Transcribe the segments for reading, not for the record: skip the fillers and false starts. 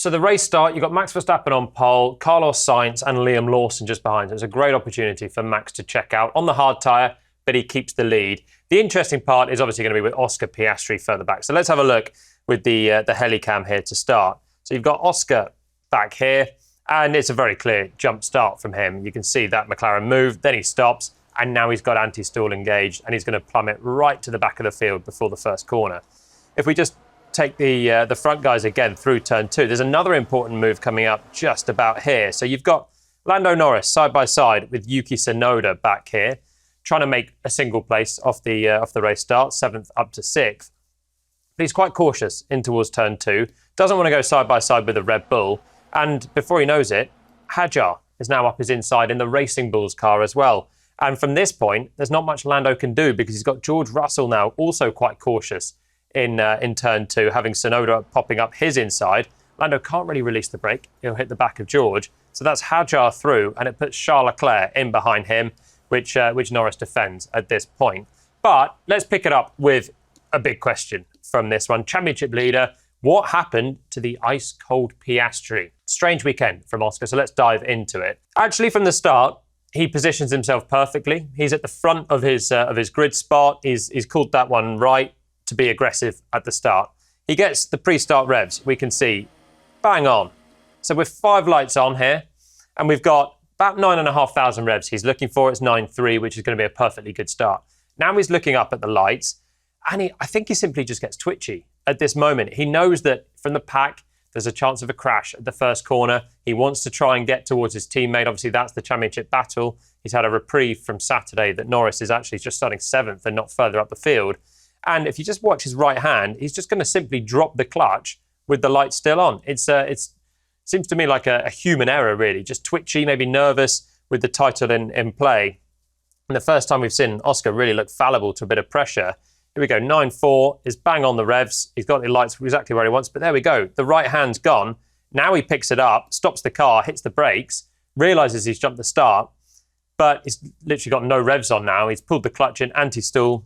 So the race start, you've got Max Verstappen on pole, Carlos Sainz and Liam Lawson just behind. So it's a great opportunity for Max to check out on the hard tyre, but he keeps the lead. The interesting part is obviously going to be with Oscar Piastri further back. So let's have a look with the helicam here to start. So you've got Oscar back here, and it's a very clear jump start from him. You can see that McLaren move, then he stops, and now he's got anti-stall engaged, and he's going to plummet right to the back of the field before the first corner. If we just take the front guys again through turn 2, there's another important move coming up just about here. So you've got Lando Norris side by side with Yuki Tsunoda back here, trying to make a single place off the race start, 7th up to 6th. But he's quite cautious in towards turn 2, doesn't want to go side by side with the Red Bull, and before he knows it, Hadjar is now up his inside in the Racing Bulls car as well. And from this point, there's not much Lando can do because he's got George Russell now also quite cautious in turn 2, having Tsunoda popping up his inside. Lando can't really release the brake. He'll hit the back of George. So that's Hadjar through, and it puts Charles Leclerc in behind him, which Norris defends at this point. But let's pick it up with a big question from this one. Championship leader, what happened to the ice-cold Piastri? Strange weekend from Oscar, so let's dive into it. Actually, from the start, he positions himself perfectly. He's at the front of his grid spot. He's called that one right, to be aggressive at the start. He gets the pre-start revs, we can see, bang on. So with 5 lights on here, and we've got about 9,500 revs he's looking for. It's 9.3, which is going to be a perfectly good start. Now he's looking up at the lights, and I think he simply just gets twitchy at this moment. He knows that from the pack, there's a chance of a crash at the first corner. He wants to try and get towards his teammate. Obviously, that's the championship battle. He's had a reprieve from Saturday that Norris is actually just starting 7th and not further up the field. And if you just watch his right hand, he's just going to simply drop the clutch with the lights still on. It seems to me like a human error, really. Just twitchy, maybe nervous with the title in play. And the first time we've seen Oscar really look fallible to a bit of pressure. Here we go, 9.4 is bang on the revs. He's got the lights exactly where he wants, but there we go. The right hand's gone. Now he picks it up, stops the car, hits the brakes, realises he's jumped the start, but he's literally got no revs on now. He's pulled the clutch in, anti-stall,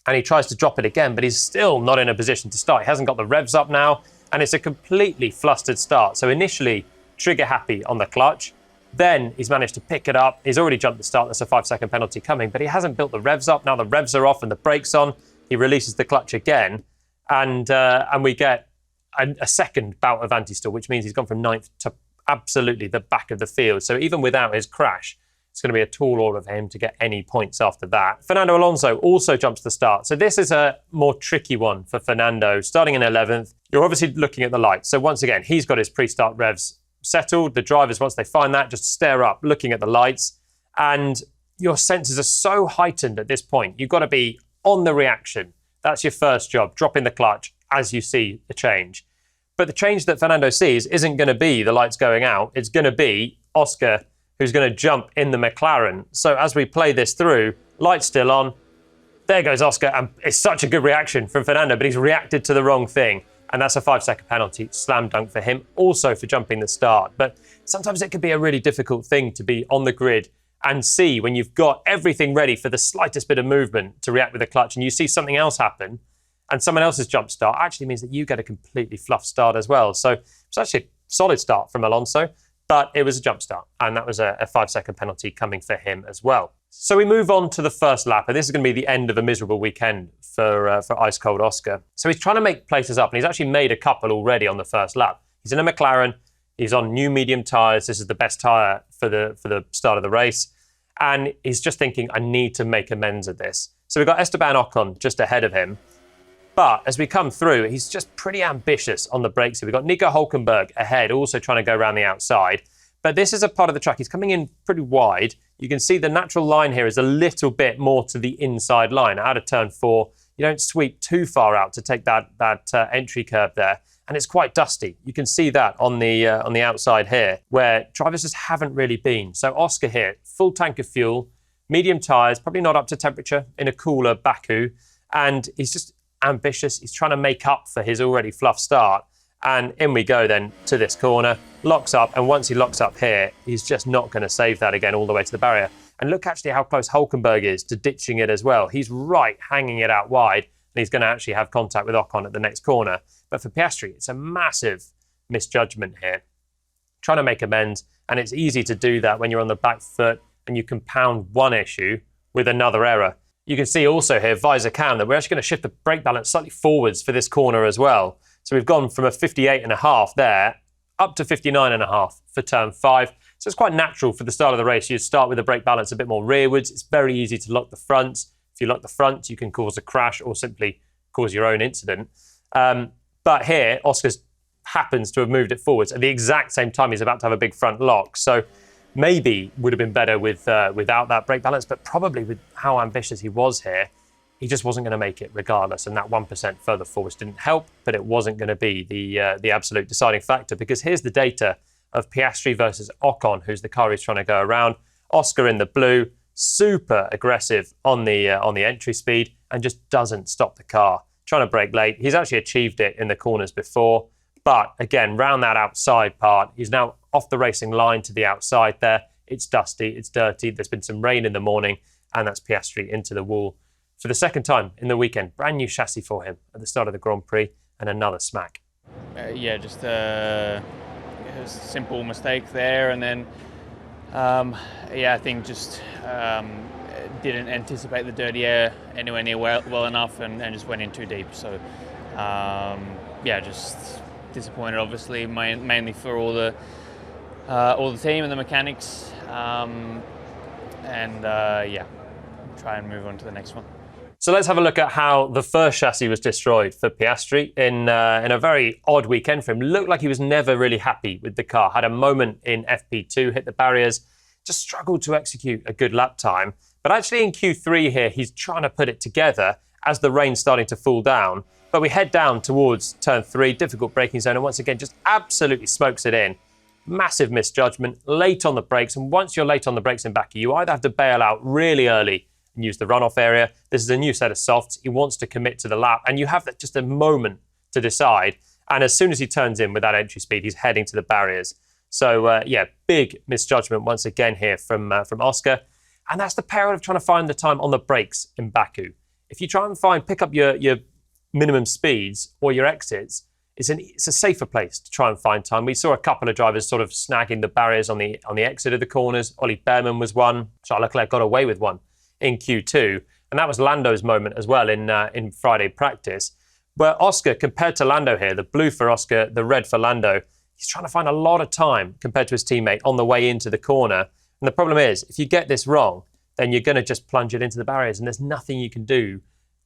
and he tries to drop it again, but he's still not in a position to start. He hasn't got the revs up now, and it's a completely flustered start. So initially, trigger happy on the clutch. Then he's managed to pick it up. He's already jumped the start. That's a 5-second penalty coming, but he hasn't built the revs up. Now the revs are off and the brake's on. He releases the clutch again, and we get a second bout of anti-stall, which means he's gone from 9th to absolutely the back of the field. So even without his crash, it's going to be a tall order for him to get any points after that. Fernando Alonso also jumps the start. So this is a more tricky one for Fernando. Starting in 11th, you're obviously looking at the lights. So once again, he's got his pre-start revs settled. The drivers, once they find that, just stare up, looking at the lights. And your senses are so heightened at this point. You've got to be on the reaction. That's your first job, dropping the clutch as you see the change. But the change that Fernando sees isn't going to be the lights going out. It's going to be Oscar, who's going to jump in the McLaren. So as we play this through, lights still on, there goes Oscar, and it's such a good reaction from Fernando, but he's reacted to the wrong thing, and that's a 5-second penalty, slam dunk for him, also for jumping the start. But sometimes it can be a really difficult thing to be on the grid and see when you've got everything ready for the slightest bit of movement to react with the clutch, and you see something else happen, and someone else's jump start actually means that you get a completely fluff start as well. So it's actually a solid start from Alonso, but it was a jump start, and that was a 5-second penalty coming for him as well. So we move on to the first lap, and this is going to be the end of a miserable weekend for ice-cold Oscar. So he's trying to make places up, and he's actually made a couple already on the first lap. He's in a McLaren, he's on new medium tyres, this is the best tyre for the start of the race, and he's just thinking, I need to make amends at this. So we've got Esteban Ocon just ahead of him, but as we come through, he's just pretty ambitious on the brakes. So we've got Nico Hülkenberg ahead, also trying to go around the outside. But this is a part of the track. He's coming in pretty wide. You can see the natural line here is a little bit more to the inside line. Out of turn 4, you don't sweep too far out to take that entry curve there. And it's quite dusty. You can see that on the outside here, where drivers just haven't really been. So Oscar here, full tank of fuel, medium tyres, probably not up to temperature in a cooler Baku. And he's just ambitious. He's trying to make up for his already fluff start. And in we go then to this corner, locks up. And once he locks up here, he's just not going to save that again all the way to the barrier. And look actually how close Hülkenberg is to ditching it as well. He's right hanging it out wide. And he's going to actually have contact with Ocon at the next corner. But for Piastri, it's a massive misjudgment here. Trying to make amends, and it's easy to do that when you're on the back foot and you compound one issue with another error. You can see also here, visor cam, that we're actually going to shift the brake balance slightly forwards for this corner as well. So we've gone from a 58.5 there up to 59.5 for turn 5. So it's quite natural for the start of the race. You start with the brake balance a bit more rearwards. It's very easy to lock the fronts. If you lock the front, you can cause a crash or simply cause your own incident. But here, Oscar's happens to have moved it forwards at the exact same time he's about to have a big front lock. So maybe would have been better without that brake balance, but probably with how ambitious he was here, he just wasn't going to make it regardless. And that 1% further forwards didn't help, but it wasn't going to be the absolute deciding factor, because here's the data of Piastri versus Ocon, who's the car he's trying to go around. Oscar in the blue, super aggressive on the entry speed and just doesn't stop the car. Trying to brake late. He's actually achieved it in the corners before. But again, round that outside part, he's now off the racing line to the outside there. It's dusty, it's dirty. There's been some rain in the morning, and that's Piastri into the wall for the second time in the weekend. Brand new chassis for him at the start of the Grand Prix, and another smack. Just a simple mistake there, and then I think just didn't anticipate the dirty air anywhere near well enough, and just went in too deep. So just disappointed, obviously, mainly for all the team and the mechanics, try and move on to the next one. So let's have a look at how the first chassis was destroyed for Piastri in a very odd weekend for him. Looked like he was never really happy with the car. Had a moment in FP2, hit the barriers, just struggled to execute a good lap time. But actually in Q3 here, he's trying to put it together as the rain's starting to fall down. But we head down towards turn 3, difficult braking zone, and once again, just absolutely smokes it in. Massive misjudgment, late on the brakes, and once you're late on the brakes in Baku, you either have to bail out really early and use the runoff area. This is a new set of softs. He wants to commit to the lap, and you have that just a moment to decide. And as soon as he turns in with that entry speed, he's heading to the barriers. So, big misjudgment once again here from Oscar. And that's the peril of trying to find the time on the brakes in Baku. If you try and pick up your minimum speeds or your exits, it's a safer place to try and find time. We saw a couple of drivers sort of snagging the barriers on the exit of the corners. Ollie Behrman was one. Charles Leclerc got away with one in Q2. And that was Lando's moment as well in Friday practice. Where Oscar, compared to Lando here, the blue for Oscar, the red for Lando, he's trying to find a lot of time compared to his teammate on the way into the corner. And the problem is, if you get this wrong, then you're going to just plunge it into the barriers, and there's nothing you can do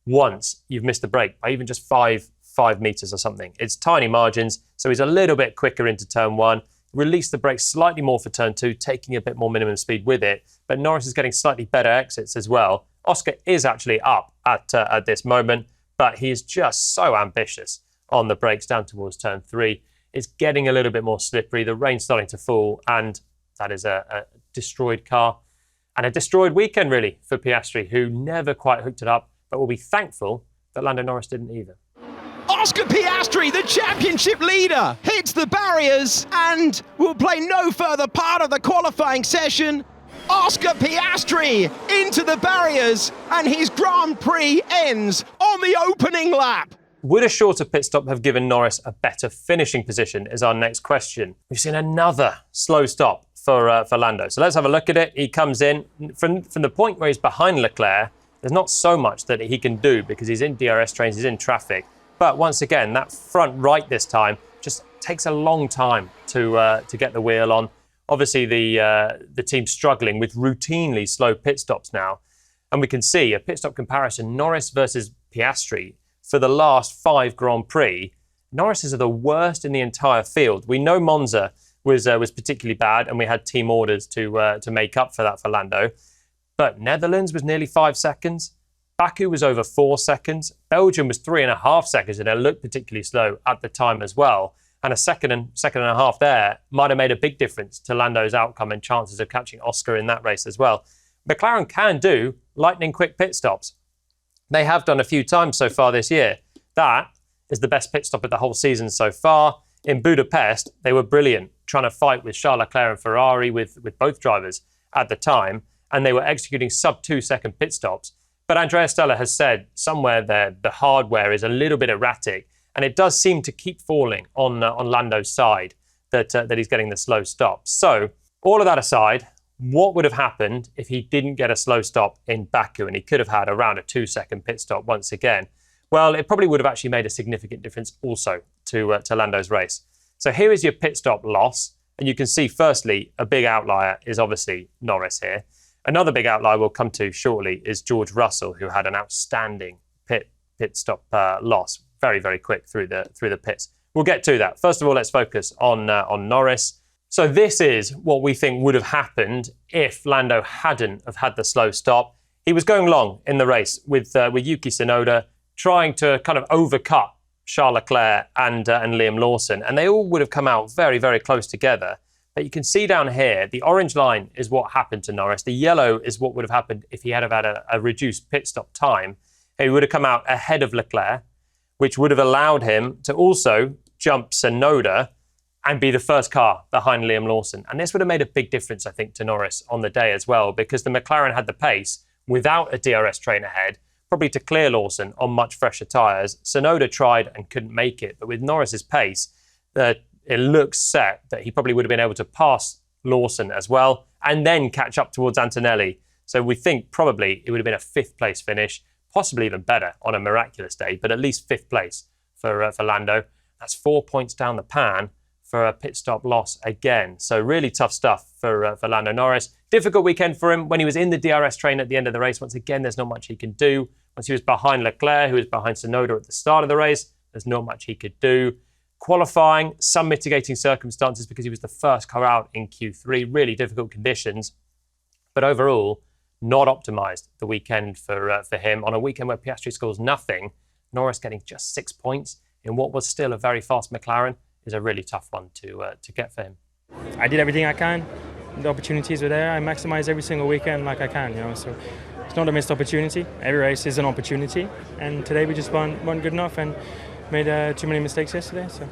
once you've missed the brake by even just five meters or something. It's tiny margins, so he's a little bit quicker into turn 1, release the brakes slightly more for turn 2, taking a bit more minimum speed with it, but Norris is getting slightly better exits as well. Oscar is actually up at this moment, but he is just so ambitious on the brakes down towards turn 3. It's getting a little bit more slippery, the rain's starting to fall, and that is a destroyed car. And a destroyed weekend, really, for Piastri, who never quite hooked it up, but will be thankful that Lando Norris didn't either. Oscar Piastri, the championship leader, hits the barriers and will play no further part of the qualifying session. Oscar Piastri into the barriers, and his Grand Prix ends on the opening lap. Would a shorter pit stop have given Norris a better finishing position is our next question. We've seen another slow stop for Lando. So let's have a look at it. He comes in from the point where he's behind Leclerc. There's not so much that he can do because he's in DRS trains, he's in traffic. But once again, that front right this time just takes a long time to get the wheel on. Obviously, the team's struggling with routinely slow pit stops now. And we can see a pit stop comparison, Norris versus Piastri. For the last 5 Grand Prix, Norris is the worst in the entire field. We know Monza was particularly bad, and we had team orders to make up for that for Lando. But Netherlands was nearly 5 seconds. Baku was over 4 seconds. Belgium was 3.5 seconds, and it looked particularly slow at the time as well. And a second and a half there might have made a big difference to Lando's outcome and chances of catching Oscar in that race as well. McLaren can do lightning quick pit stops. They have done a few times so far this year. That is the best pit stop of the whole season so far. In Budapest, they were brilliant, trying to fight with Charles Leclerc and Ferrari with both drivers at the time, and they were executing sub-2 second pit stops. But Andrea Stella has said somewhere there the hardware is a little bit erratic, And it does seem to keep falling on Lando's side that he's getting the slow stop. So all of that aside, what would have happened if he didn't get a slow stop in Baku and he could have had around a 2-second pit stop once again? Well, it probably would have actually made a significant difference also to Lando's race. So here is your pit stop loss. And you can see, firstly, a big outlier is obviously Norris here. Another big outlier we'll come to shortly is George Russell, who had an outstanding pit stop loss, very, very quick through the pits. We'll get to that. First of all, let's focus on Norris. So this is what we think would have happened if Lando hadn't have had the slow stop. He was going long in the race with Yuki Tsunoda, trying to kind of overcut Charles Leclerc and Liam Lawson, and they all would have come out very, very close together. But you can see down here, the orange line is what happened to Norris. The yellow is what would have happened if he had had a reduced pit stop time. He would have come out ahead of Leclerc, which would have allowed him to also jump Tsunoda and be the first car behind Liam Lawson. And this would have made a big difference, I think, to Norris on the day as well, because the McLaren had the pace without a DRS train ahead, probably to clear Lawson on much fresher tyres. Tsunoda tried and couldn't make it, but with Norris's pace, it looks set that he probably would have been able to pass Lawson as well and then catch up towards Antonelli. So we think probably it would have been a 5th place finish, possibly even better on a miraculous day, but at least 5th place for Lando. That's 4 points down the pan for a pit stop loss again. So really tough stuff for Lando Norris. Difficult weekend for him when he was in the DRS train at the end of the race. Once again, there's not much he can do. Once he was behind Leclerc, who was behind Tsunoda at the start of the race, there's not much he could do. Qualifying, some mitigating circumstances because he was the first car out in Q3. Really difficult conditions. But overall, not optimised the weekend for him. On a weekend where Piastri scores nothing, Norris getting just 6 points in what was still a very fast McLaren is a really tough one to get for him. I did everything I can. The opportunities were there. I maximize every single weekend like I can, So it's not a missed opportunity. Every race is an opportunity. And today we just weren't good enough and made too many mistakes yesterday. So